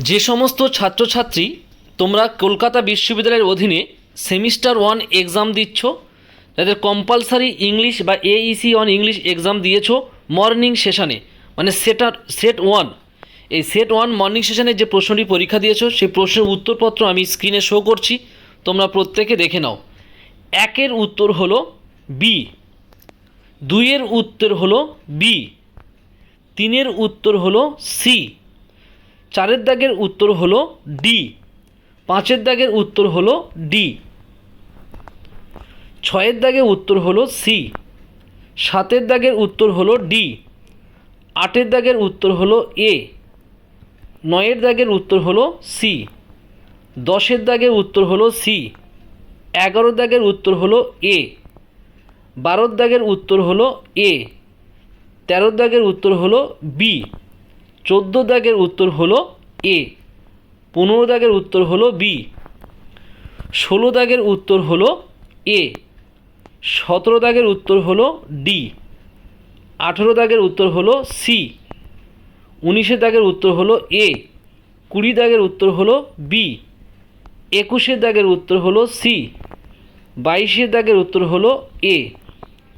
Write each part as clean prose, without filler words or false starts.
যে সমস্ত ছাত্রছাত্রী তোমরা কলকাতা বিশ্ববিদ্যালয়ের অধীনে সেমিস্টার 1 এক্সাম দিচ্ছ, যাদের কম্পালসারি ইংলিশ বা এইসি অন ইংলিশ এক্সাম দিয়েছো মর্নিং সেশনে, মানে সেট 1, এই সেট 1 মর্নিং সেশনে যে প্রশ্নটি পরীক্ষা দিয়েছো সেই প্রশ্নের উত্তরপত্র আমি স্ক্রিনে শো করছি, তোমরা প্রত্যেকে দেখে নাও। 1-এর উত্তর হলো বি, 2-এর উত্তর হলো বি, 3-এর উত্তর হলো সি, 4-এর দাগের উত্তর হলো ডি, 5-এর দাগের উত্তর হলো ডি, 6-এর দাগের উত্তর হলো সি, 7-এর দাগের উত্তর হলো ডি, 8-এর দাগের উত্তর হলো এ, 9-এর দাগের উত্তর হলো সি, 10-এর দাগের উত্তর হলো সি, 11-এর দাগের উত্তর হলো এ, 12-এর দাগের উত্তর হলো এ, 13-এর দাগের উত্তর হলো বি, 14 দাগের উত্তর হলো এ, 15 দাগের উত্তর হলো বি, 16 দাগের উত্তর হলো এ, 17 দাগের উত্তর হলো ডি, 18 দাগের উত্তর হলো সি, 19 দাগের উত্তর হলো এ, 20 দাগের উত্তর হলো বি, 21 দাগের উত্তর হলো সি, 22 দাগের উত্তর হলো এ,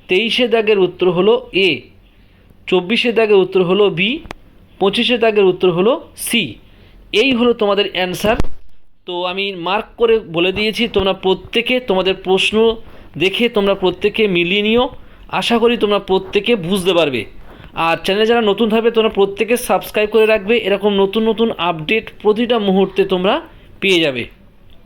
23 দাগের উত্তর হলো এ, 24 দাগের উত্তর হলো বি, 25 দাগের উত্তর হলো সি। এই হলো তোমাদের অ্যান্সার। তো আমি মার্ক করে বলে দিয়েছি, তোমরা প্রত্যেকে তোমাদের প্রশ্ন দেখে তোমরা প্রত্যেকে মিলিয়ে নিও। আশা করি তোমরা প্রত্যেকে বুঝতে পারবে। আর চ্যানেলে যারা নতুন থাকবে তোমরা প্রত্যেকে সাবস্ক্রাইব করে রাখবে, এরকম নতুন নতুন আপডেট প্রতিটা মুহূর্তে তোমরা পেয়ে যাবে।